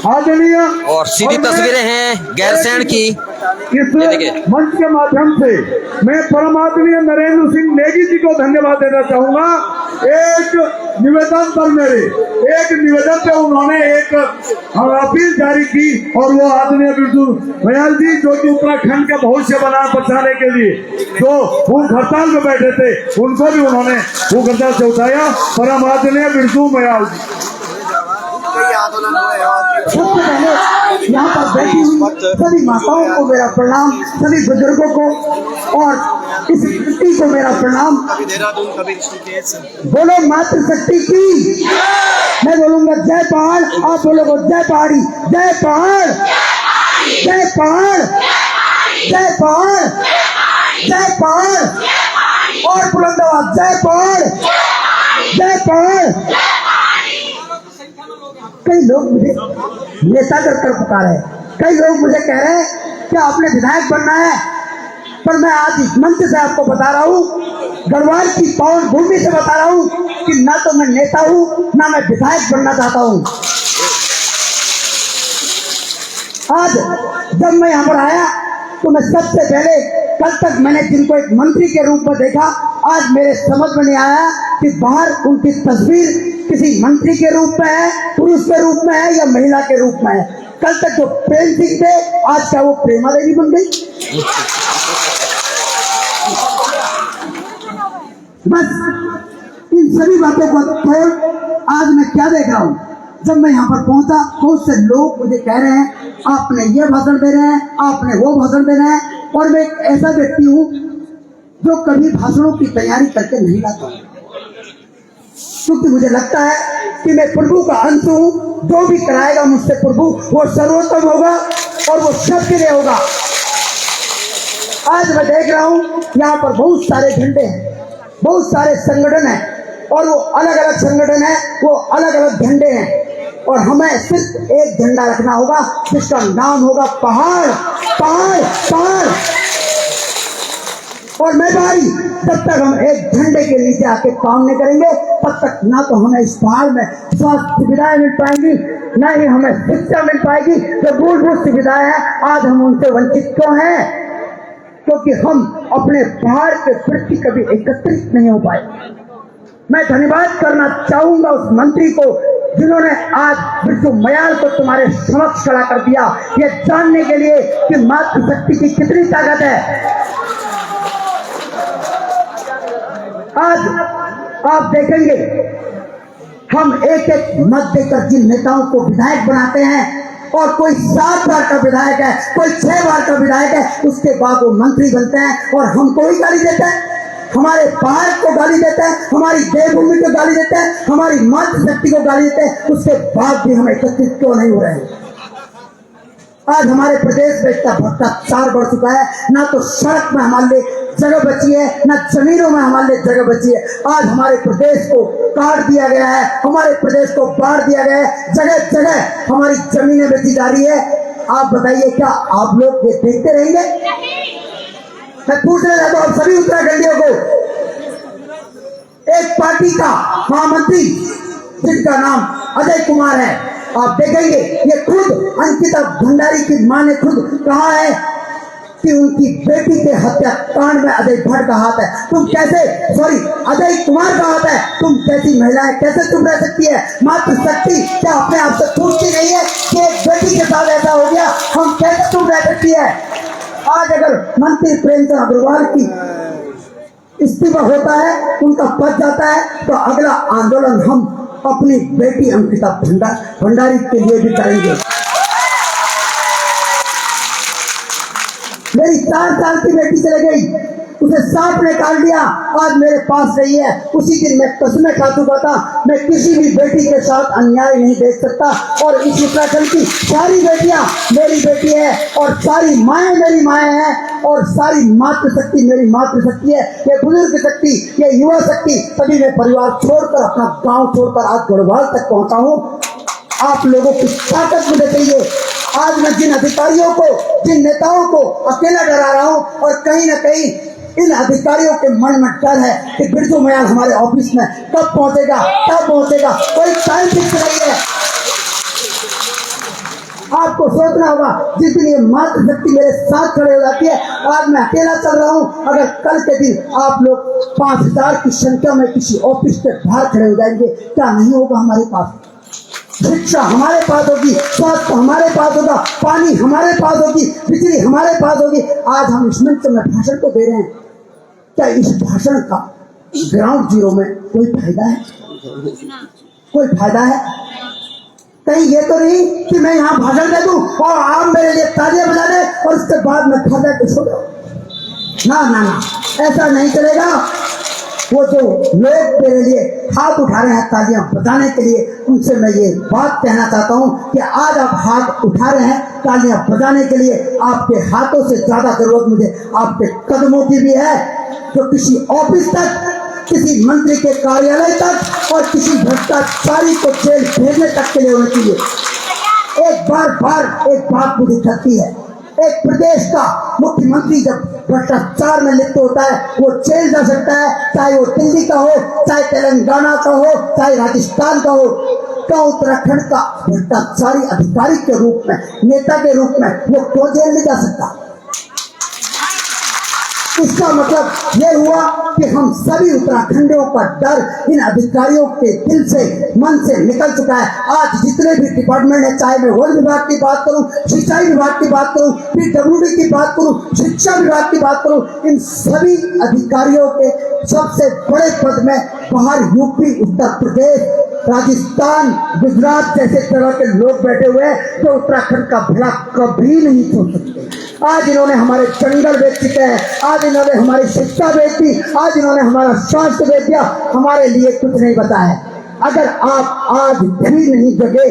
आदरणीय और सीधी तस्वीरें हैं गैरसैंण की। इस मंच के माध्यम से मैं परम आदरणीय नरेंद्र सिंह नेगी जी को धन्यवाद देना चाहूंगा। एक निवेदन पर एक निवेदन पे उन्होंने एक अपील जारी की और वो आदरणीय बिरजू मयाल जी जो कि उत्तराखंड का भविष्य बचाने के लिए जो भूख हड़ताल में बैठे थे उनको भी उन्होंने भूख हड़ताल से उठाया। परम आदरणीय बिरजू मयाल जी। सबसे पहले यहाँ पर बैठी हुई सभी माताओं को मेरा प्रणाम, सभी बुजुर्गों को और इस धरती को मेरा प्रणाम। बोलो मातृशक्ति की। मैं बोलूंगा जय पहाड़, आप बोलोगे जय पहाड़ी। जय पहाड़, जय पहाड़, जय पहाड़, जय पहाड़ और बुलंद आवाज जय पहाड़, जय पहाड़। कई लोग मुझे नेता कर पुकारे हैं, कई लोग मुझे कह रहे हैं कि आपने विधायक बनना है, पर मैं आज इस मंच से आपको बता रहा हूँ, गढ़वाल की पावन भूमि से बता रहा हूँ कि ना तो मैं नेता हूँ ना मैं विधायक बनना चाहता हूँ। आज जब मैं यहाँ पर आया तो मैं सबसे पहले कल तक मैंने जिनको एक मंत्री के रूप में देखा, आज मेरे समझ में नहीं आया कि बाहर उनकी तस्वीर किसी मंत्री के रूप में है, पुरुष के रूप में है या महिला के रूप में है। कल तक जो प्रेम सिंह थे आज क्या वो प्रेमा देवी बन गई? बस इन सभी बातों को छोड़ आज मैं क्या देख रहा हूँ, जब मैं यहाँ पर पहुंचा बहुत से लोग मुझे कह रहे हैं आपने ये भाषण दे रहे हैं, आपने वो भाषण दे रहे हैं, और मैं एक ऐसा व्यक्ति हूँ जो कभी भाषणों की तैयारी करके नहीं लाता, क्योंकि मुझे लगता है कि मैं प्रभु का अंश हूँ। जो भी कराएगा मुझसे प्रभु वो सर्वोत्तम होगा और वो सबके लिए होगा। आज मैं देख रहा हूँ यहाँ पर बहुत सारे झंडे हैं, बहुत सारे संगठन हैं और वो अलग अलग संगठन है, वो अलग अलग झंडे हैं, और हमें सिर्फ एक झंडा रखना होगा जिसका नाम होगा पहाड़, पहाड़, पहाड़। और मैं भाई जब तक हम एक झंडे के नीचे आके काम नहीं करेंगे तब तक ना तो हमें इस पहाड़ में स्वास्थ्य सुविधाएं मिल पाएंगी, ना ही हमें शिक्षा मिल पाएगी। जो मूलभूत सुविधाएं हैं आज हम उनसे वंचित क्यों हैं? क्योंकि हम अपने पहाड़ के प्रति कभी एकत्रित नहीं हो पाए। मैं धन्यवाद करना चाहूंगा उस मंत्री को जिन्होंने आज बिरजू मयाल को तुम्हारे समक्ष खड़ा कर दिया, ये जानने के लिए कि मातृशक्ति की कितनी ताकत है। आज आप देखेंगे हम एक एक मत देकर जिन नेताओं को विधायक बनाते हैं, और कोई 7 बार का विधायक है, कोई 6 बार का विधायक है, उसके बाद वो मंत्री बनते हैं और हमको ही गाली देते हैं, हमारे पहाड़ को गाली देते हैं, हमारी देवभूमि को गाली देते हैं, हमारी मातृशक्ति को गाली देते हैं। उसके बाद भी हम एकत्रित क्यों नहीं हो रहे हैं? आज हमारे प्रदेश में इतना भ्रष्टाचार बढ़ चुका है, ना तो सड़क में हमारे लिए जगह बची है, ना जमीनों में हमारे लिए जगह बची है। आज हमारे प्रदेश को काट दिया गया है, हमारे प्रदेश को बांट दिया गया है, जगह जगह हमारी जमीनें बेची जा रही है। आप बताइए क्या आप लोग ये देखते रहेंगे? मैं पूछना चाहता हूँ सभी उत्तराखंडियों को, एक पार्टी का महामंत्री जिनका नाम अजय कुमार है, आप देखेंगे ये खुद अंकिता भंडारी की मां ने खुद कहा है कि उनकी बेटी के हत्याकांड में अजय भट्ट का हाथ है। तुम कैसे, सॉरी अजय कुमार का हाथ है, तुम कैसी महिलाएं कैसे चुप रह सकती है? मातृशक्ति क्या अपने आप से पूछती नहीं है कि एक बेटी के साथ ऐसा हो गया, हम कैसे चुप रह सकती है? आज अगर मंत्री प्रेमचंद अग्रवाल की इस्तीफा होता है, उनका पद जाता है, तो अगला आंदोलन हम अपनी बेटी अंकिता भंडारी के लिए भी करेंगे। मेरी 4 साल की बेटी चले गई, उसे सांप ने काट दिया, आज मेरे पास नहीं है। उसी दिन मैं कसमें खा चुका था, मैं किसी भी बेटी के साथ अन्याय नहीं देख सकता। और इस उत्तराखंड की सारी बेटियां मेरी बेटी है, और सारी माएँ मेरी माएँ हैं, और सारी मातृशक्ति मेरी मातृशक्ति है। ये बुजुर्ग शक्ति, ये युवा शक्ति, तभी मैं परिवार छोड़कर, अपना गांव छोड़कर आज गढ़वाल तक पहुंचा हूँ। आप लोगों की ताकत मुझे चाहिए। आज मैं जिन अधिकारियों को, जिन नेताओं को अकेला डरा रहा हूँ, और कहीं ना कहीं इन अधिकारियों के मन में डर है कि बिरजू मयाल हमारे ऑफिस में कब पहुंचेगा, कोई टाइम फिक्स नहीं है। आपको सोचना होगा, जिस दिन ये मातृशक्ति मेरे साथ खड़े हो जाती है, आज मैं अकेला चल रहा हूँ, अगर कल के दिन आप लोग 5000 की संख्या में किसी ऑफिस के बाहर खड़े हो जाएंगे, क्या नहीं होगा हमारे पास? शिक्षा हमारे पास होगी, स्वास्थ्य हमारे पास होगा, पानी हमारे पास होगी, बिजली हमारे पास होगी। आज हम इस मंच में भाषण को दे रहे हैं, क्या इस भाषण का ग्राउंड जीरो में कोई फायदा है? कोई फायदा है? कहीं ये तो नहीं कि मैं यहाँ भाषण दे दूं और आप मेरे लिए तालियां बजा दे और उसके बाद मैं घर जाके सो जाऊं। ना ना ना, ऐसा नहीं चलेगा। वो जो लोग मेरे लिए हाथ उठा रहे हैं तालियां बजाने के लिए, उनसे मैं ये बात कहना चाहता हूँ कि आज आप हाथ उठा रहे हैं तालियां बजाने के लिए, आपके हाथों से ज्यादा जरूरत मुझे आपके कदमों की भी है, जो किसी ऑफिस तक, किसी मंत्री के कार्यालय तक और किसी भ्रष्टाचारी को जेल भेजने तक के लिए होनी चाहिए। एक बात मुझे कहती है, एक प्रदेश का मुख्यमंत्री जब भ्रष्टाचार में लिप्त होता है, वो जेल जा सकता है, चाहे वो दिल्ली का हो, चाहे तेलंगाना का हो, चाहे राजस्थान का हो। क्या उत्तराखंड का भ्रष्टाचारी अधिकारी के रूप में, नेता के रूप में वो क्यों जेल नहीं जा सकता? इसका मतलब ये हुआ कि हम सभी उत्तराखंडियों का डर इन अधिकारियों के दिल से, मन से निकल चुका है। आज जितने भी डिपार्टमेंट है, चाहे मैं वन विभाग की बात करूं, सिंचाई विभाग की बात करूं, PWD की बात करूं, शिक्षा विभाग की बात करूं, इन सभी अधिकारियों के सबसे बड़े पद में बाहर यूपी, उत्तर प्रदेश, राजस्थान, गुजरात जैसे तरह के लोग बैठे हुए हैं, जो उत्तराखंड का भला कभी नहीं सोच सकते। आज इन्होंने हमारे जंगल बेच चुके हैं, आज इन्होंने हमारी शिक्षा बेच दी, आज इन्होंने हमारा स्वास्थ्य बेच दिया, हमारे लिए कुछ नहीं बचा है। अगर आप आज भी नहीं जगे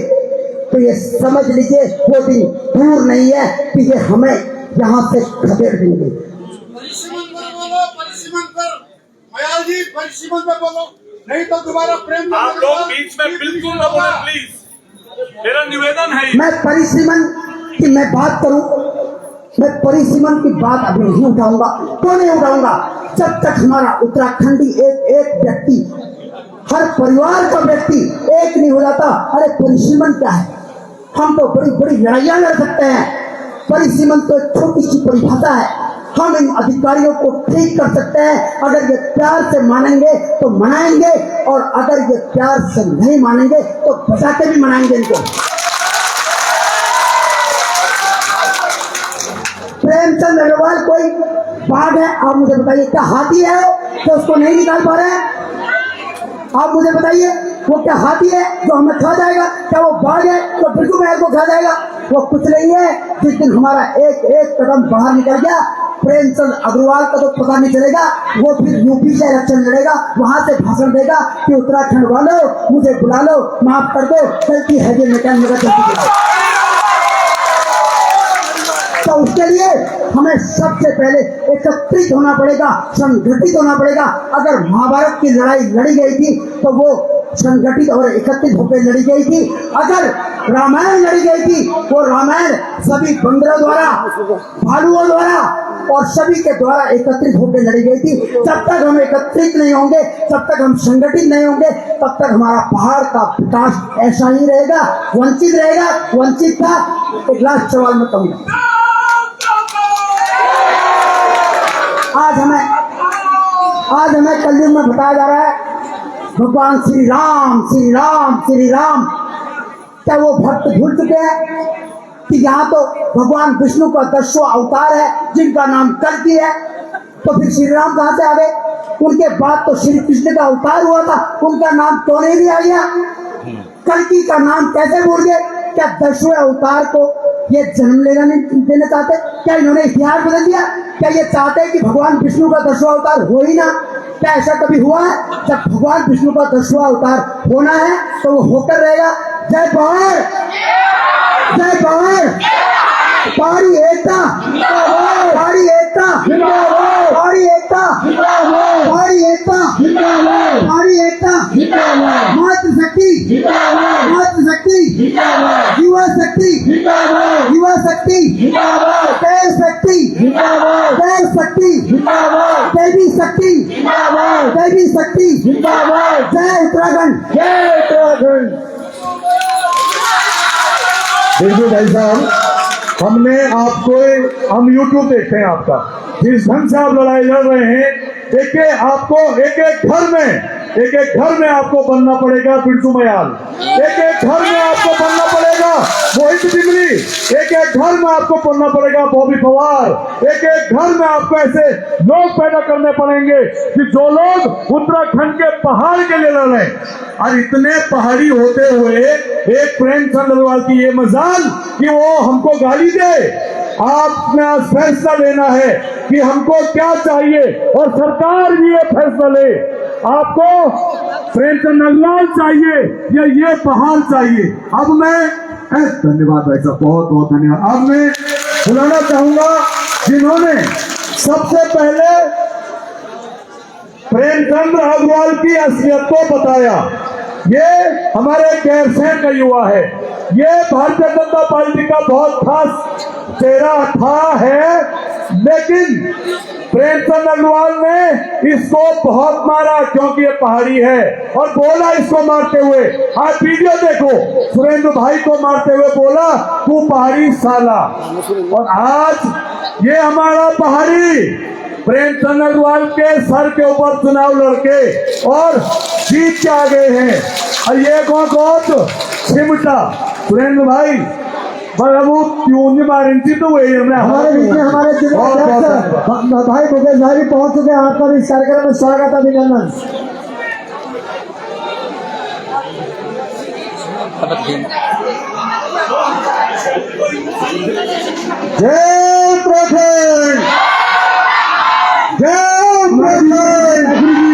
तो ये समझ लीजिए वो दिन दूर नहीं है कि ये हमें यहाँ से खदेड़ देंगे। बोलो, नहीं तो दोबारा प्रेम आप लोग बीच में बिल्कुल न बोले प्लीज, मेरा निवेदन है। मैं परिसीमन की मैं बात करूं, मैं परिसीमन की बात अभी नहीं उठाऊंगा। क्यों नहीं उठाऊंगा? जब तक हमारा उत्तराखंडी एक व्यक्ति, हर परिवार का व्यक्ति एक नहीं हो जाता। अरे परिसीमन क्या है? हम तो बड़ी बड़ी लड़ाइयां लड़ सकते हैं, परिसीमन तो एक छोटी सी परिभाषा है। हम इन अधिकारियों को ठीक कर सकते हैं, अगर ये प्यार से मानेंगे तो मनाएंगे, और अगर ये प्यार से नहीं मानेंगे तो बचा के भी मनाएंगे इनको। प्रेमचंद अग्रवाल कोई बाघ है? आप मुझे बताइए, क्या हाथी है तो उसको नहीं निकाल पा रहे हैं? आप मुझे बताइए, वो क्या हाथी है जो हमें खा जाएगा? क्या वो बाघ है तो बिल्कुल महल को खा जाएगा? वो कुछ नहीं है। जिस दिन हमारा एक एक कदम बाहर निकल गया, प्रेमचंद अग्रवाल का तो पता नहीं चलेगा, वो फिर यूपी से इलेक्शन लड़ेगा, वहां से भाषण देगा कि उत्तराखंड वालों मुझे बुला लो, माफ कर दो, गलती है ये मैकेनिज्म का। तो उसके लिए हमें सबसे पहले एकत्रित होना पड़ेगा, संगठित होना पड़ेगा। अगर महाभारत की लड़ाई लड़ी गई थी तो वो संगठित और एकत्रित होकर लड़ी गई थी। अगर रामायण लड़ी गई थी, वो रामायण सभी बंदरों द्वारा, भालुओं द्वारा और सभी के द्वारा एकत्रित होकर लड़ी गई थी। जब तक हम एकत्रित नहीं होंगे, जब तक हम संगठित नहीं होंगे, तब तक हमारा पहाड़ का विकास ऐसा ही रहेगा, वंचित रहेगा। वंचित था। एक लास्ट सवाल में कहूंगा, आज हमें कलयुग में बताया जा रहा है भगवान श्री राम, श्री राम, श्री राम। क्या वो भक्त भूल चुके हैं कि यहाँ तो भगवान विष्णु का 10वां अवतार है जिनका नाम कल्कि है? तो फिर श्री राम कहाँ से आ गए? उनके बाद तो श्री कृष्ण का अवतार हुआ था, उनका नाम क्यों नहीं लिया गया? कल्कि का नाम कैसे भूल गए? क्या 10वें अवतार को ये जन्म लेना नहीं देना चाहते? क्या इन्होंने इतिहास बदल दिया? क्या ये चाहते हैं कि भगवान विष्णु का 10वां अवतार हो ही ना? क्या ऐसा कभी हुआ है? जब भगवान विष्णु का 10वां अवतार होना है तो वो होकर रहेगा। जय पवार, जय पवार, पारी एकता, पारी एकता, पारी एकता, पारी एकता, पारी एकता, मातृशक्ति, मातृशक्ति, युवा शक्ति, युवा शक्ति, देश शक्ति, देश शक्ति, देवी शक्ति, देवी शक्ति, जय उत्तराखंड, जय उत्तराखंड। बिल्कुल भाई साहब, हमने आपको, हम YouTube देखते हैं आपका, जिस ढंग से आप लड़ाई लड़ रहे हैं, एक एक घर में आपको बनना पड़ेगा बिरजू मयाल, एक घर में आपको बनना पड़ेगा मोहित डिमरी, एक घर में आपको बनना पड़ेगा बॉबी पवार, एक घर में आपको ऐसे लोग पैदा करने पड़ेंगे कि जो लोग उत्तराखंड के पहाड़ के लिए लड़ रहे हैं। और इतने पहाड़ी होते हुए एक प्रेमचंद अग्रवाल की ये मजाल कि वो हमको गाली दे। आपने आज फैसला लेना है कि हमको क्या चाहिए, और सरकार भी ये फैसला ले, आपको प्रेमचंद अग्रवाल चाहिए या ये पहाड़ चाहिए। अब मैं धन्यवाद भाई साहब, बहुत बहुत धन्यवाद। अब मैं बुलाना चाहूंगा जिन्होंने सबसे पहले प्रेमचंद अग्रवाल की असलियत को बताया। ये हमारे गैरसैंण का युवा है, ये भारतीय जनता पार्टी का बहुत खास चेहरा था है, लेकिन प्रेमचंद अग्रवाल ने इसको बहुत मारा क्योंकि ये पहाड़ी है, और बोला इसको मारते हुए, आज वीडियो देखो, सुरेंद्र भाई को मारते हुए बोला तू पहाड़ी साला। और आज ये हमारा पहाड़ी प्रेमचंद अग्रवाल के सर के ऊपर चुनाव लड़के और जीत के आ गए हैं। और ये बहुत सिमटा सुरेंद्र भाई मारेंची तो वही हमारे बीच में हमारे जिला भाई मुकेश भाई भी पहुंच चुके हैं। आपका भी इस कार्यक्रम में स्वागत, अभिनंदन। जय उत्तराखंड, जय उत्तराखंड,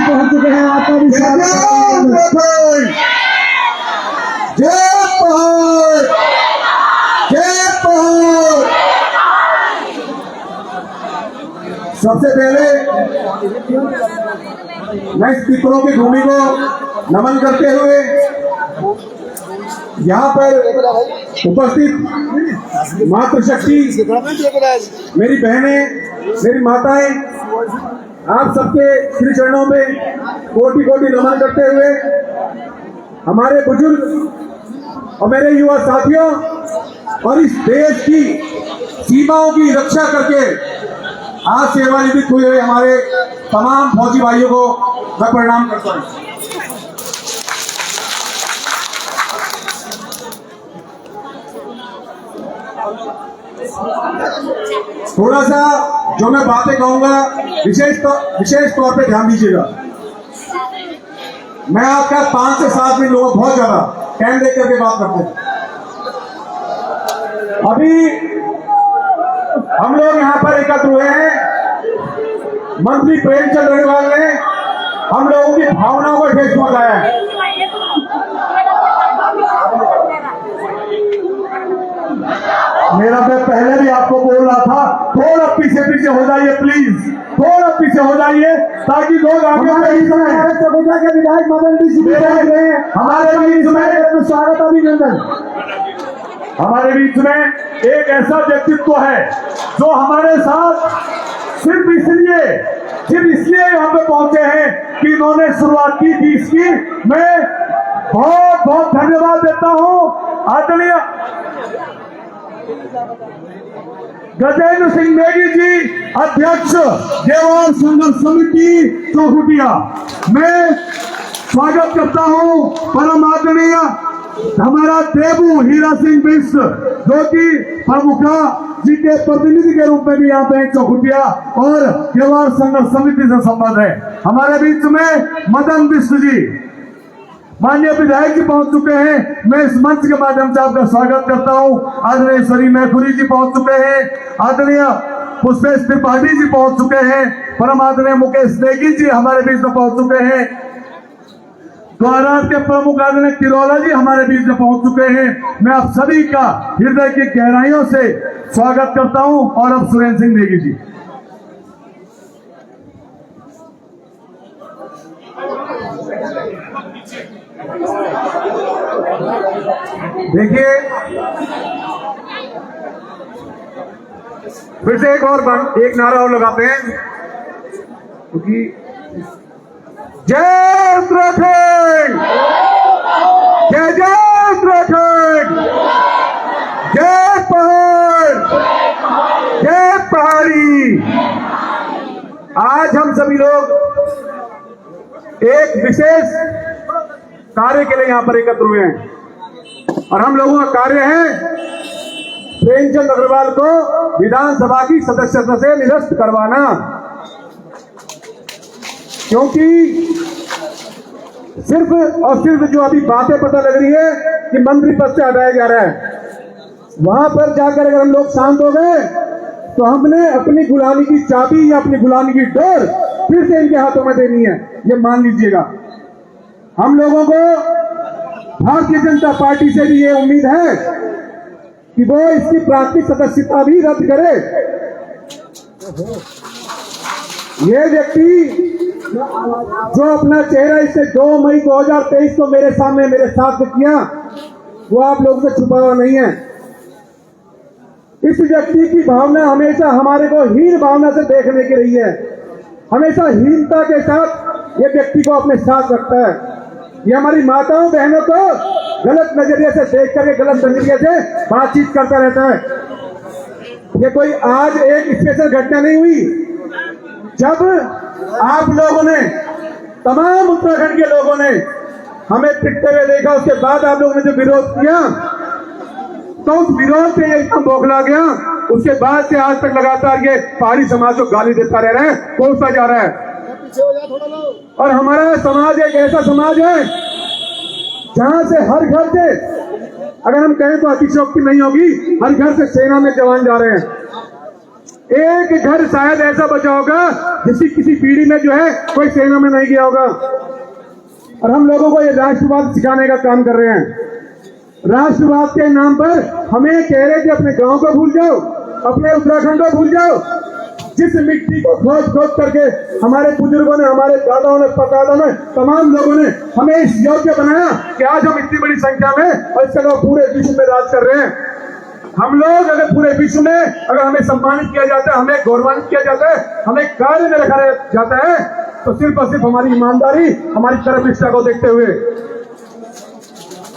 पहुंच चुके हैं। आपका भी स्वागत, जय पहाड़, जय पहाड़। सबसे पहले मैं स्पीकरों की भूमि को नमन करते हुए यहाँ पर उपस्थित मातृशक्ति, मेरी बहनें, मेरी माताएं, आप सबके श्री चरणों में कोटि कोटि नमन करते हुए, हमारे बुजुर्ग और मेरे युवा साथियों और इस देश की सीमाओं की रक्षा करके आज सेवानिवृत्त हुए हुए हमारे तमाम फौजी भाइयों को मैं प्रणाम करता हूं। थोड़ा सा जो मैं बातें कहूंगा विशेष तौर पे ध्यान दीजिएगा। मैं आपका 5 से 7 मिनट लोगों बहुत ज्यादा टाइम देख करके बात करते हैं। अभी हम लोग यहाँ पर एकत्र हुए हैं, मंत्री प्रेमचंद अग्रवाल ने हम लोगों की भावनाओं को ठेस पहुंचाया है। मेरा मैं पहले भी आपको बोल रहा था, थोड़ा पीछे हो जाइए प्लीज, थोड़ा पीछे हो जाइए ताकि लोग आगे चकोटा के विधायक मदन हमारे बीच में स्वागत, अभिनंदन। हमारे बीच में एक ऐसा व्यक्तित्व है जो हमारे साथ सिर्फ इसलिए यहाँ पे पहुंचे हैं कि इन्होंने शुरुआत की थी इसकी। मैं बहुत बहुत धन्यवाद देता हूँ आदरणीय गजेंद्र सिंह नेगी जी, अध्यक्ष गेवार संघर्ष समिति चौखुटिया। मैं स्वागत करता हूं परम आदरणीय हमारा देबू हीरा सिंह बिष्ट, जो कि प्रमुखा जी के प्रतिनिधि के रूप में भी यहाँ पे चौखुटिया और गेवार संघर्ष समिति से संबंध है। हमारे बीच में मदन बिष्ट जी, माननीय विधायक जी पहुंच चुके हैं। मैं इस मंच के माध्यम से आपका स्वागत करता हूं। आदरणीय श्री मैखुरी जी पहुंच चुके हैं, आदरणीय पुष्पेश त्रिपाठी जी पहुंच चुके हैं, परम आदरणीय मुकेश नेगी जी हमारे बीच में पहुंच चुके हैं, द्वारा के प्रमुख आदरणीय किरोला जी हमारे बीच में पहुंच चुके हैं। मैं आप सभी का हृदय की गहराइयों से स्वागत करता हूं। और अब सुरेंद्र सिंह नेगी जी। देखिए, फिर से एक नारा और लगाते हैं, क्योंकि जय उत्तराखंड, जय जय उत्तराखंड, आज हम सभी लोग एक विशेष कार्य के लिए यहां पर एकत्र हुए हैं और हम लोगों का कार्य है प्रेमचंद अग्रवाल को विधानसभा की सदस्यता से निरस्त करवाना, क्योंकि सिर्फ और सिर्फ जो अभी बातें पता लग रही है कि मंत्री पद से हटाया जा रहा है, वहां पर जाकर अगर हम लोग शांत हो गए तो हमने अपनी गुलामी की चाबी या अपनी गुलामी की डोर फिर से इनके हाथों में देनी है, ये मान लीजिएगा। हम लोगों को भारतीय जनता पार्टी से भी ये उम्मीद है कि वो इसकी प्राथमिक सदस्यता भी रद्द करे। ये व्यक्ति जो अपना चेहरा इससे 2 मई 2023 को मेरे सामने मेरे साथ किया, वो आप लोगों से छुपा हुआ नहीं है। इस व्यक्ति की भावना हमेशा हमारे को हीन भावना से देखने की रही है, हमेशा हीनता के साथ ये व्यक्ति को अपने साथ रखता है। ये हमारी माताओं बहनों को गलत नजरिए से देख करके गलत नजरिए से बातचीत करता रहता है। ये कोई आज एक स्पेशल घटना नहीं हुई। जब आप लोगों ने, तमाम उत्तराखंड के लोगों ने हमें पिटते हुए देखा, उसके बाद आप लोगों ने जो विरोध किया, तो उस विरोध पे ये इतना बौखला गया। उसके बाद से आज तक लगातार ये पहाड़ी समाज को गाली देता रह रहा है, कोसता जा रहा है। और हमारा समाज एक ऐसा समाज है जहां से हर घर से, अगर हम कहें तो अतिशयोक्ति नहीं होगी, हर घर से सेना में जवान जा रहे हैं। एक घर शायद ऐसा बचा होगा जिसकी किसी पीढ़ी में जो है कोई सेना में नहीं गया होगा। और हम लोगों को ये राष्ट्रवाद सिखाने का काम कर रहे हैं। राष्ट्रवाद के नाम पर हमें कह रहे कि अपने गांव को भूल जाओ, अपने उत्तराखंड को भूल जाओ, जिस मिट्टी को खोद खोद करके हमारे बुजुर्गों ने, हमारे दादाओं ने, परदादाओं ने, तमाम लोगों ने हमें इस योग्य बनाया कि आज हम इतनी बड़ी संख्या में और इसके अलावा पूरे विश्व में राज कर रहे हैं। हम लोग अगर पूरे विश्व में अगर हमें सम्मानित किया जाता है, हमें गौरवान्वित किया जाता है, हमें कार्य में रखा जाता है, तो सिर्फ और सिर्फ हमारी ईमानदारी, हमारी कर्मनिष्ठा को देखते हुए।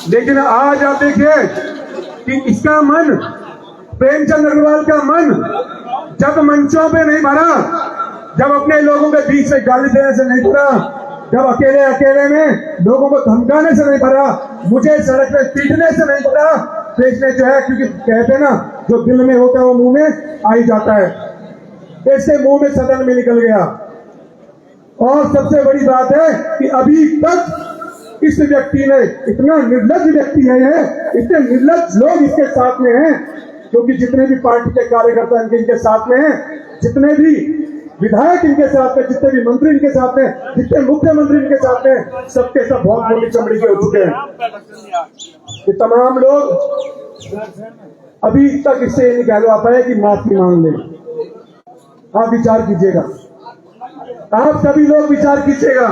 लेकिन आज आप देखिए कि इसका मन, प्रेमचंद अग्रवाल का मन जब मंचों पे नहीं भरा, जब अपने लोगों के बीच से गाली देने से नहीं भरा, जब अकेले अकेले में लोगों को धमकाने से नहीं भरा, मुझे सड़क पे पीटने से नहीं भरा, तो इसने जो है, क्योंकि कहते हैं ना, जो दिल में होता है वो मुंह में आ ही जाता है, इससे मुंह में सदन में निकल गया। और सबसे बड़ी बात है कि अभी तक इस व्यक्ति ने, इतना निर्लज्ज व्यक्ति है ये, इतने निर्लज्ज लोग इसके साथ में हैं, क्योंकि जितने भी पार्टी के कार्यकर्ता इनके साथ में हैं, जितने भी विधायक इनके साथ में, जितने भी मंत्री इनके साथ में, जितने मुख्यमंत्री इनके साथ में, सबके सब बहुत मोटी चमड़ी के हो चुके हैं। ये तमाम लोग अभी तक इससे ये नहीं कहलवा पाए कि माफी मांग ले। आप विचार कीजिएगा, आप सभी लोग विचार कीजिएगा।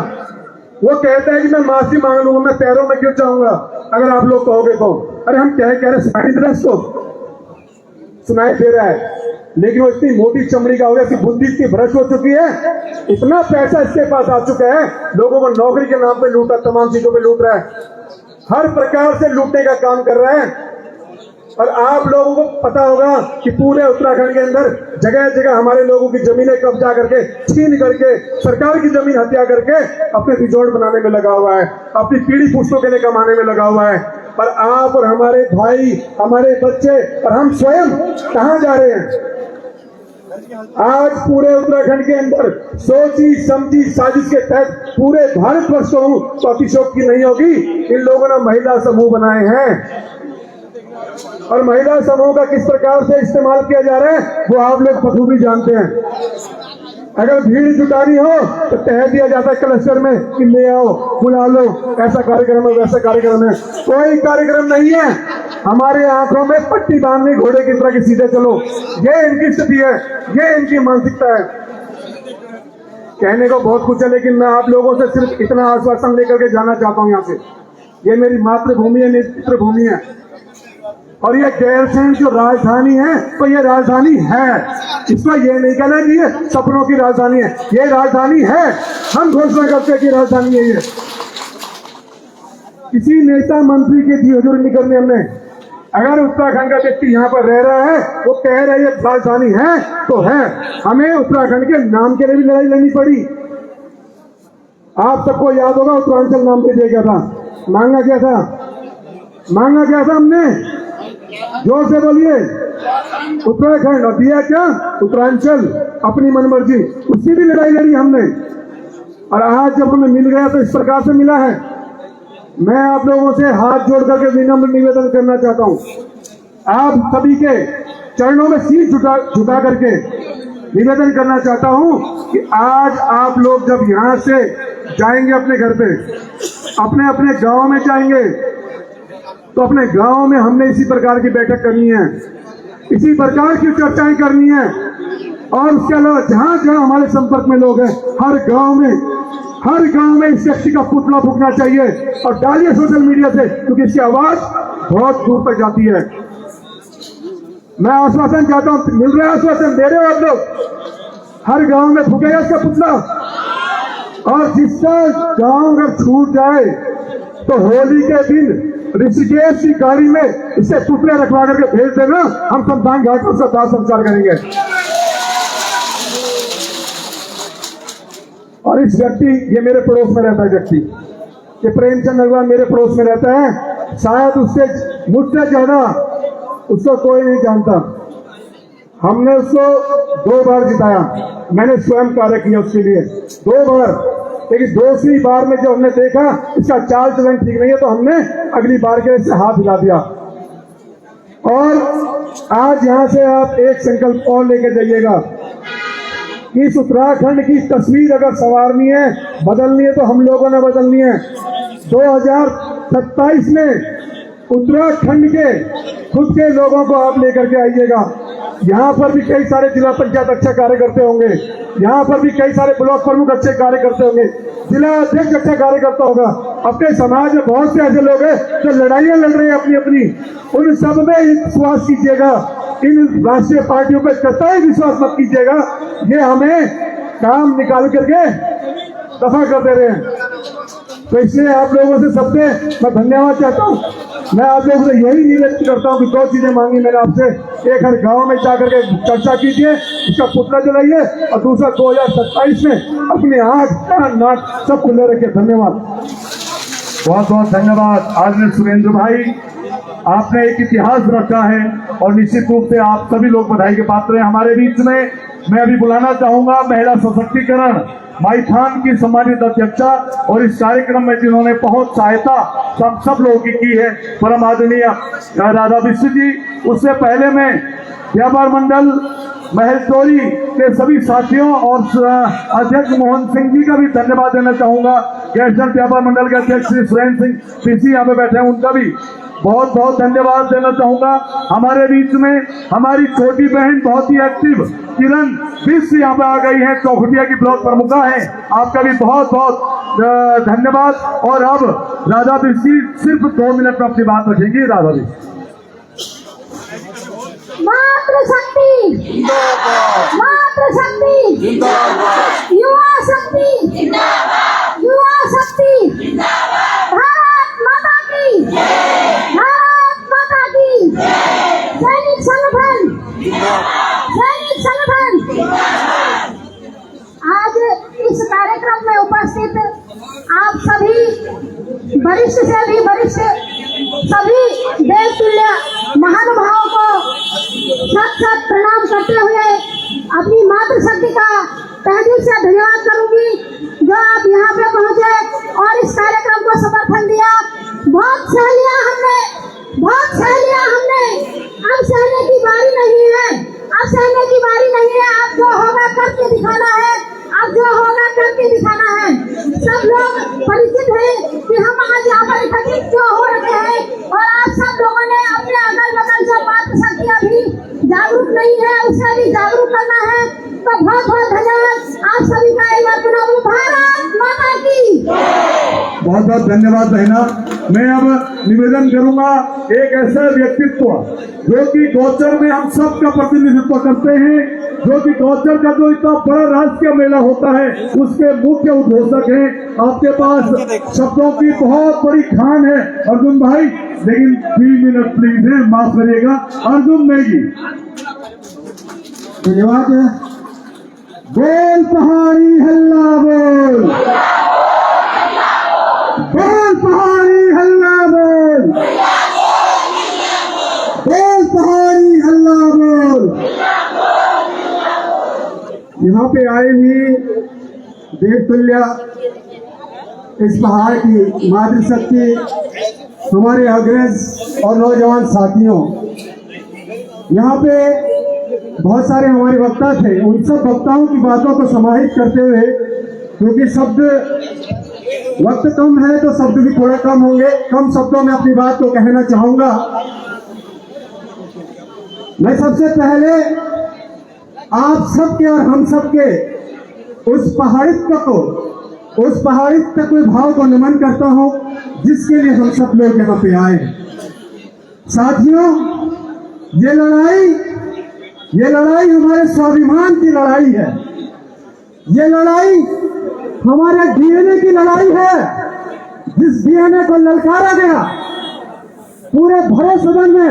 वो कहता है कि मैं माफी मांग लूंगा, मैं पैरों में क्यों जाऊंगा, अगर आप लोग कहोगे तो। अरे हम कह रहे सुनाई दे रहा है, इसको सुनाई दे रहा है, लेकिन वो इतनी मोटी चमड़ी का हो गया, इसकी बुद्धि इतनी भ्रष्ट हो चुकी है, इतना पैसा इसके पास आ चुका है, लोगों को नौकरी के नाम पे लूटा, तमाम चीजों पे लूट रहा है, हर प्रकार से लूटने का काम कर रहा है। और आप लोगों को पता होगा कि पूरे उत्तराखंड के अंदर जगह जगह हमारे लोगों की जमीनें कब्जा करके, छीन करके, सरकार की जमीन हत्या करके अपने रिजॉर्ट बनाने में लगा हुआ है, अपनी पीढ़ी पुश्तों के लिए कमाने में लगा हुआ है। पर आप और हमारे भाई, हमारे बच्चे और हम स्वयं कहां जा रहे हैं? आज पूरे उत्तराखंड के अंदर सोची समझी साजिश के तहत पूरे भारतवर्ष को तो अतिशयोक्ति नहीं होगी, इन लोगों ने महिला समूह बनाए हैं, और महिला समूह का किस प्रकार से इस्तेमाल किया जा रहा है वो आप लोग बखूबी जानते हैं। अगर भीड़ जुटानी हो तो कह दिया जाता है क्लस्टर में कि ले आओ, बुला लो, ऐसा कार्यक्रम है, वैसा कार्यक्रम है। कोई कार्यक्रम नहीं है, हमारे आंखों में पट्टी बांधनी घोड़े की तरह की सीधे चलो, ये इनकी स्थिति है, ये इनकी मानसिकता है। कहने को बहुत कुछ है, लेकिन मैं आप लोगों से सिर्फ इतना आश्वासन लेकर के जाना चाहता हूं यहाँ से। ये मेरी मातृभूमि है, मेरी पितृभूमि है, और ये गैरसैंण जो राजधानी है तो ये राजधानी है। इसमें ये नहीं कहना कि ये सपनों की राजधानी है, ये राजधानी है। हम घोषणा करते हैं कि राजधानी है ये। किसी नेता मंत्री की जी हजूरी नहीं करनी हमने, अगर उत्तराखंड का व्यक्ति यहाँ पर रह रहा है, वो कह रहे ये राजधानी है तो है, हमें उत्तराखंड के नाम के लिए भी लड़ाई लड़नी पड़ी। आप सबको याद होगा उत्तरांचल नाम के लिए क्या था, मांगा क्या था, मांगा क्या था हमने, जोर से बोलिए, उत्तराखंड, और दिया क्या, उत्तरांचल, अपनी मनमर्जी, उसकी भी लड़ाई लड़ी हमने। और आज जब हमें मिल गया तो इस प्रकार से मिला है। मैं आप लोगों से हाथ जोड़ करके विनम्र निवेदन करना चाहता हूं, आप सभी के चरणों में शीश झुका करके निवेदन करना चाहता हूं कि आज आप लोग जब यहां से जाएंगे अपने घर पे, अपने अपने गांव में जाएंगे, तो अपने गांव में हमने इसी प्रकार की बैठक करनी है, इसी प्रकार की चर्चाएं करनी है। और उसके अलावा जहां जहां हमारे संपर्क में लोग हैं, हर गांव में इस व्यक्ति का पुतला फूकना चाहिए और डालिए सोशल मीडिया से, क्योंकि इसकी आवाज बहुत दूर तक जाती है। मैं आश्वासन चाहता हूं, मिल रहा है आश्वासन, दे रहे हो आप लोग, हर गांव में फूकेगा इसका पुतला। और जिसका गांव अगर छूट जाए तो होली के दिन ऋषिकेश की गाड़ी में इसे पुतले रखवा करके भेज देना, हम शमशान घाट पर दाह संस्कार करेंगे। और इस व्यक्ति, ये मेरे पड़ोस में रहता है व्यक्ति, ये प्रेमचंद अग्रवाल मेरे पड़ोस में रहता है, शायद उससे मुझसे ज्यादा उसको कोई नहीं जानता। हमने उसको 2 बार जिताया, मैंने स्वयं कार्य किया उसके लिए 2 बार, लेकिन दूसरी बार में जब हमने देखा इसका चाल चलन ठीक नहीं है, तो हमने अगली बार के लिए हाथ हिला दिया। और आज यहां से आप एक संकल्प और लेकर जाइएगा कि इस उत्तराखंड की तस्वीर अगर संवारनी है, बदलनी है, तो हम लोगों ने बदलनी है। 2027 में उत्तराखंड के खुद के लोगों को आप लेकर के आइएगा। यहाँ पर भी कई सारे जिला पंचायत अच्छे कार्यकर्ता होंगे, यहाँ पर भी कई सारे ब्लॉक प्रमुख अच्छे कार्यकर्ता होंगे, जिला अध्यक्ष अच्छा कार्यकर्ता होगा। अपने समाज में बहुत से ऐसे लोग हैं जो लड़ाइयां लड़ रहे हैं अपनी अपनी, उन सब में विश्वास कीजिएगा, इन राष्ट्रीय पार्टियों पर कतई विश्वास मत कीजिएगा, ये हमें काम निकाल करके दफा कर दे रहे हैं। तो इसलिए आप लोगों से सबसे मैं धन्यवाद चाहता हूँ। मैं आप लोगों से यही निवेदन करता हूँ कि 2 चीजें मांगी मैंने आपसे, एक हर गांव में जाकर के चर्चा कीजिए, इसका पुतला जलाइए, और दूसरा 2027 में अपने आंख कान नाक सब खुले रखिए। धन्यवाद, बहुत बहुत धन्यवाद। आज में सुरेंद्र भाई, आपने एक इतिहास रखा है और निश्चित रूप से आप सभी लोग बधाई के पात्र हैं। हमारे बीच में मैं अभी बुलाना चाहूंगा महिला सशक्तिकरण माईथान की सम्मानित अध्यक्षा, और इस कार्यक्रम में जिन्होंने बहुत सहायता सब लोगों की है, परम आदरणीय राधा विश्व जी। उससे पहले मैं व्यापार मंडल महलचोरी के सभी साथियों और अध्यक्ष मोहन सिंह जी का भी धन्यवाद देना चाहूंगा। गैरसैंण व्यापार मंडल के अध्यक्ष श्री सुरेंद्र सिंह पीसी यहाँ पे बैठे हैं, उनका भी बहुत बहुत धन्यवाद देना चाहूंगा। हमारे बीच में हमारी छोटी बहन बहुत ही एक्टिव किरण विश्व यहाँ पे आ गई है, चौखुटिया की ब्लॉक प्रमुखा है, आपका भी बहुत बहुत धन्यवाद। और अब राधा विश्व सिर्फ 2 मिनट में अपनी बात रखेंगी। राधा विश्व, मातृशक्ति जिंदाबाद, मातृशक्ति जिंदाबाद, युवा शक्ति जिंदाबाद, युवा शक्ति जिंदाबाद, भारत माता की जय, भारत माता की जय, सैनिक संगठन जिंदाबाद, सैनिक संगठन जिंदाबाद। आज इस कार्यक्रम में उपस्थित आप सभी वरिष्ठ से भी वरिष्ठ सभी देवतुल्य महानुभावों को सत प्रणाम करते हुए अपनी मातृशक्ति का तहे दिल से धन्यवाद करूंगी, जो आप यहाँ पे पहुँचे और इस कार्यक्रम को समर्थन दिया। बहुत सह लिया हमने, बहुत सह लिया हमने, अब सहने की बारी नहीं है, अब सहने की बारी नहीं है। अब जो होगा करके दिखाना है, अब जो होगा करके दिखाना है। सब लोग परिचित हैं कि हम आज यहाँ पर एकत्रित क्यों हो रखे हैं, और आप सब लोगों ने अपने अगल बगल जो मातृशक्ति अभी जागरूक नहीं है उसे भी जागरूक करना है। तो बहुत बहुत धन्यवाद आप सभी का। एक बार पुनः भारत माता की बहुत बहुत धन्यवाद बहना। मैं अब निवेदन करूंगा, एक ऐसा व्यक्तित्व जो कि गोचर में हम सबका प्रतिनिधित्व करते हैं, जो कि गौचर का जो इतना बड़ा राष्ट्रीय मेला होता है उसके मुख्य उद्घोषक हैं। आपके पास शब्दों की बहुत बड़ी खान है अर्जुन भाई, लेकिन 3 मिनट प्लीज है, माफ करिएगा। अर्जुन नेगी, धन्यवाद। बोल पहाड़ी हल्ला बोल, बोल पहाड़ी हल्ला बोल, बोल पहाड़ी हल्ला बोल। यहाँ पे आए हुई देवतुल्य इस पहाड़ की मातृशक्ति, हमारे अग्रज और नौजवान साथियों, यहाँ पे बहुत सारे हमारे वक्ता थे। उन सब वक्ताओं की बातों को समाहित करते हुए, क्योंकि शब्द वक्त कम है तो शब्द भी थोड़ा कम होंगे, कम शब्दों में अपनी बात को कहना चाहूंगा। मैं सबसे पहले आप सबके और हम सबके उस पहाड़ित्व को, उस पहाड़ित्व के भाव को नमन करता हूं जिसके लिए हम सब लोग यहाँ पे आए हैं। साथियों, ये लड़ाई हमारे स्वाभिमान की लड़ाई है। ये लड़ाई हमारे डीएनए की लड़ाई है, जिस डीएनए को ललकारा गया पूरे भरे सदन में,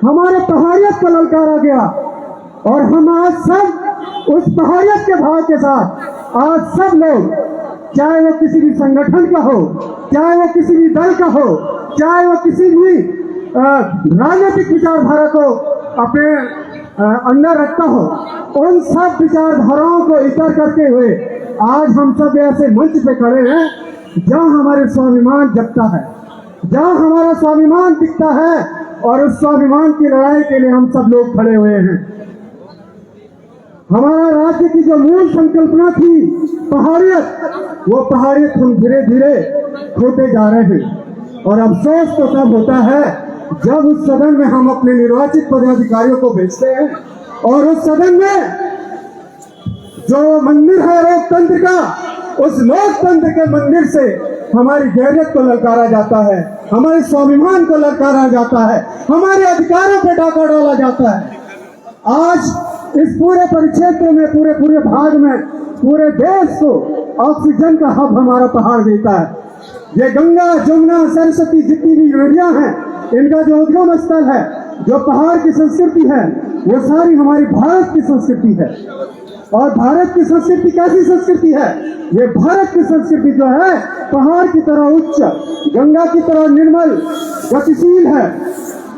हमारे पहाड़ियत को ललकारा गया। और हम आज सब उस पहाड़ियत के भाव के साथ आज सब लोग, चाहे वो किसी भी संगठन का हो, चाहे वो किसी भी दल का हो, चाहे वो किसी भी राजनीतिक विचारधारा को अपने अंदर रखता हो, उन सब विचारधाराओं को इतर करते हुए आज हम सब ऐसे मंच पे खड़े हैं जहां हमारे स्वाभिमान जगता है, जहां हमारा स्वाभिमान दिखता है, और उस स्वाभिमान की लड़ाई के लिए हम सब लोग खड़े हुए हैं। हमारा राज्य की जो मूल संकल्पना थी पहाड़ियत, वो पहाड़ियत हम धीरे धीरे खोते जा रहे हैं। और अफसोस तो तब होता है जब उस सदन में हम अपने निर्वाचित पदाधिकारियों को भेजते हैं और उस सदन में जो मंदिर है लोकतंत्र का, उस लोकतंत्र के मंदिर से हमारी गैरियत को ललकारा जाता है, हमारे स्वाभिमान को ललकारा जाता है, हमारे अधिकारों पर डाका डाला जाता है। आज इस पूरे परिक्षेत्र में, पूरे भाग में, पूरे देश को ऑक्सीजन का हब हमारा पहाड़ देता है। ये गंगा, जमुना, सरस्वती जितनी भी नदियां हैं, इनका जो उद्गम स्थल है, जो पहाड़ की संस्कृति है, वो सारी हमारी भारत की संस्कृति है। और भारत की संस्कृति कैसी संस्कृति है? ये भारत की संस्कृति जो है पहाड़ की तरह उच्च, गंगा की तरह निर्मल, गतिशील है।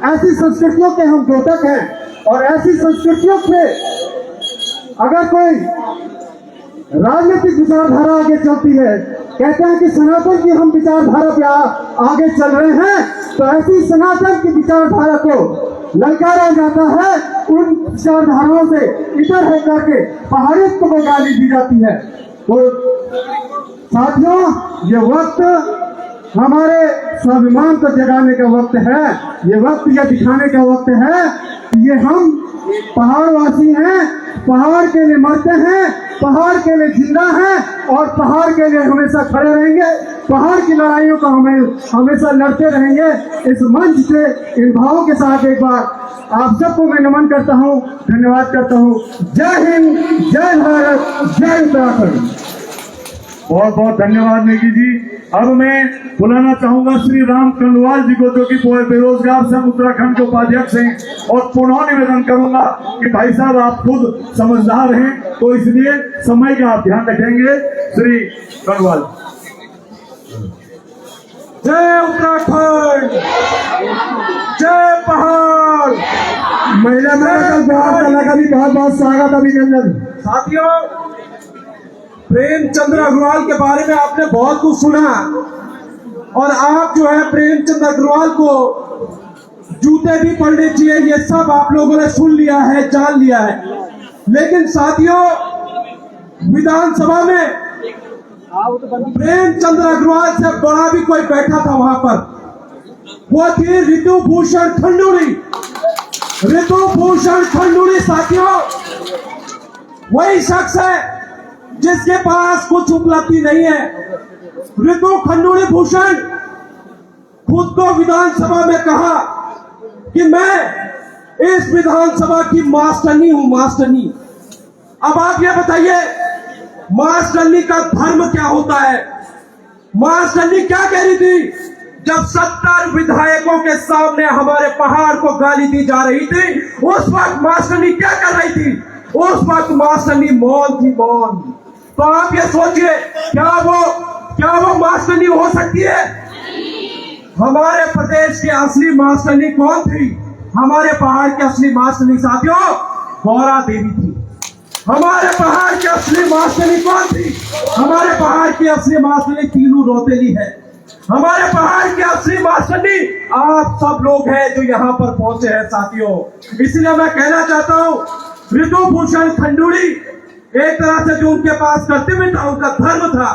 ऐसी संस्कृतियों के हम द्योतक हैं। और ऐसी संस्कृतियों पे अगर कोई राजनीतिक विचारधारा आगे चलती है, कहते हैं कि सनातन की हम विचारधारा पे आगे चल रहे हैं, तो ऐसी सनातन की विचारधारा को ललकारा जाता है, उन विचारधाराओं से इतर होकर के पहाड़ित्व को गाली दी जाती है। तो साथियों, ये वक्त हमारे स्वाभिमान को जगाने का वक्त है। ये वक्त यह दिखाने का वक्त है कि ये हम पहाड़वासी हैं, पहाड़ के लिए मरते हैं, पहाड़ के लिए जिंदा हैं और पहाड़ के लिए हमेशा खड़े रहेंगे, पहाड़ की लड़ाइयों को हमें हमेशा लड़ते रहेंगे। इस मंच से इन भावों के साथ एक बार आप सबको मैं नमन करता हूं, धन्यवाद करता हूं। जय हिंद, जय भारत, जय उत्तराखंड। बहुत बहुत धन्यवाद नेगी जी। अब मैं बुलाना चाहूंगा श्री राम कंडवाल जी को, जो कि बेरोजगार संघ उत्तराखंड के उपाध्यक्ष हैं, और पुनः निवेदन करूंगा कि भाई साहब आप खुद समझदार हैं, तो इसलिए समय का आप ध्यान रखेंगे। श्री कंडवाल। जय उत्तराखंड, जय पहाड़। महिला का भी बहुत बहुत स्वागत, अभिनंदन। साथियों, प्रेमचंद्र अग्रवाल के बारे में आपने बहुत कुछ सुना, और आप जो है प्रेमचंद्र अग्रवाल को जूते भी पड़ने चाहिए, ये सब आप लोगों ने सुन लिया है, जान लिया है। लेकिन साथियों, विधानसभा में प्रेमचंद्र अग्रवाल से बड़ा भी कोई बैठा था वहां पर, वो थी ऋतुभूषण खंडूरी। ऋतुभूषण खंडूरी साथियों, वही शख्स है जिसके पास कुछ उपलब्धि नहीं है। ऋतु खंडूरी भूषण खुद को विधानसभा में कहा कि मैं इस विधानसभा की मास्टरनी हूं, मास्टरनी। अब आप ये बताइए, मार्शल का धर्म क्या होता है? मार्शल क्या कह रही थी जब 70 विधायकों के सामने हमारे पहाड़ को गाली दी जा रही थी? उस वक्त मार्शल क्या कर रही थी? उस वक्त मार्शल मौन थी, मौन। तो आप ये सोचिए, क्या वो मार्शल हो सकती है? हमारे प्रदेश की असली मार्शल कौन थी? हमारे पहाड़ की असली मार्शल साथियों गौरा देवी थी। हमारे पहाड़ की असली मार्शल कौन थी? हमारे पहाड़ की असली मार्शल तीनू रौतेली है। हमारे पहाड़ की असली मार्शल आप सब लोग हैं जो यहाँ पर पहुंचे हैं साथियों। इसलिए मैं कहना चाहता हूँ, ऋतु भूषण खंडूड़ी एक तरह से जो उनके पास कर्तव्य था, उनका धर्म था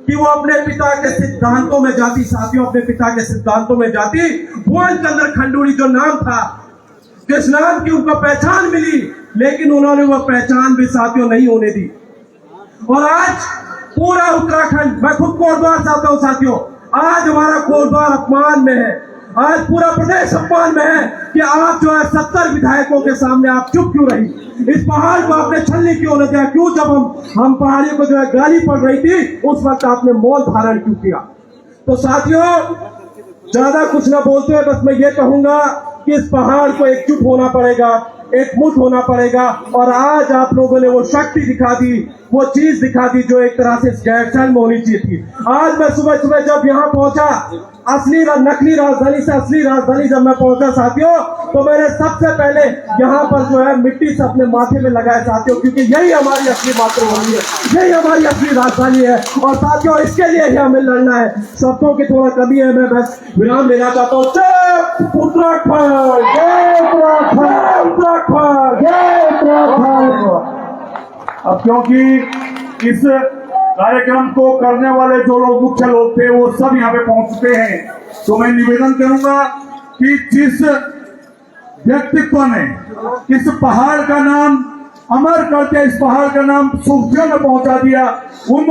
कि वो अपने पिता के सिद्धांतों में जाती। साथियों, अपने पिता के सिद्धांतों में जाती। भुवन चंद्र खंडूड़ी जो नाम था, जिस नाम की उनको पहचान मिली, लेकिन उन्होंने वो पहचान भी साथियों नहीं होने दी। और आज पूरा उत्तराखंड, मैं खुद कोटद्वार से आता हूं साथियों, आज हमारा कोटद्वार अपमान में है, आज पूरा प्रदेश अपमान में है कि आप जो है 70 विधायकों के सामने आप चुप क्यों रही? इस पहाड़ को आपने छलनी क्यों न दिया? क्यों जब हम पहाड़ियों को जो है गाली पड़ रही थी, उस वक्त आपने मौन धारण क्यों किया? तो साथियों, ज्यादा कुछ ना बोलते हुए बस मैं ये कहूंगा कि इस पहाड़ को एकजुट होना पड़ेगा, एकमुठ होना पड़ेगा। और आज आप लोगों ने वो शक्ति दिखा दी, वो चीज दिखा दी जो एक तरह से गैरसैंण में होनी चाहिए थी। आज मैं सुबह सुबह जब यहाँ पहुंचा, नकली राजधानी से असली राजधानी जब मैं पहुंचा साथियों, तो मैंने सबसे पहले यहाँ पर जो है मिट्टी से अपने माथे में लगाया साथियों, क्योंकि यही हमारी असली मातृभूमि है, यही हमारी असली राजधानी है। और साथियों, इसके लिए ही हमें लड़ना है। शब्दों की थोड़ा कमी है, मैं बस विराम लेना चाहता हूँ। जय उत्तराखंड, जय उत्तराखंड, उत्तराखंड, जय उत्तराखंड। अब क्योंकि इस कार्यक्रम को करने वाले जो लोग मुख्य लोग थे वो सब यहाँ पे पहुंच चुके हैं, तो मैं निवेदन करूंगा कि जिस व्यक्तित्व ने इस पहाड़ का नाम अमर करके इस पहाड़ का नाम सुर्खियों में पहुंचा दिया, उन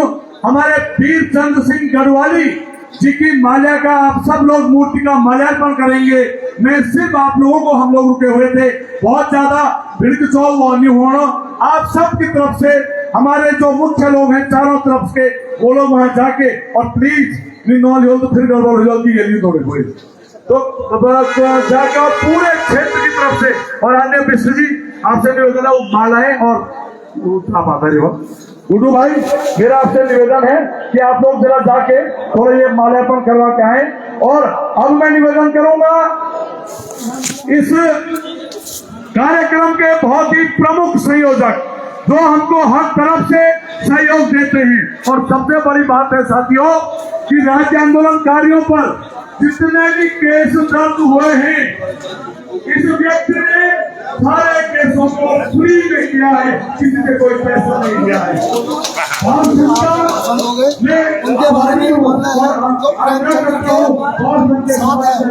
हमारे वीर चंद्र सिंह गढ़वाली जी की माल्या का आप सब लोग मूर्ति का माल्यार्पण करेंगे। मैं सिर्फ आप लोगों को, हम लोग रुके हुए थे, बहुत ज्यादा भीड़ चौल नहीं होना। आप सब की तरफ से हमारे जो मुख्य लोग हैं चारों तरफ के, वो लोग वहां जाके, और प्लीज नॉल हो तो फिर गड़बड़ हो जाती है थोड़े हुए, तो जाके और पूरे क्षेत्र की तरफ से, और अन्य विश्व जी आपसे निवेदन है मालाएं और गुड्डू भाई, मेरा आपसे निवेदन है कि आप लोग जरा जाके थोड़ा ये माल्यार्पण करवा के आए। और अब मैं निवेदन करूंगा इस कार्यक्रम के बहुत ही प्रमुख संयोजक जो हमको हर तरफ से सहयोग देते हैं, और सबसे बड़ी बात है साथियों कि राज्य आंदोलनकारियों पर जितने भी केस दर्ज हुए हैं, इस व्यक्ति ने सारे केसों को फ्री में किया है, किसी से कोई पैसा नहीं दिया है। उनके बारे में बोलना है, उनको प्रेम करते हैं, साथ है,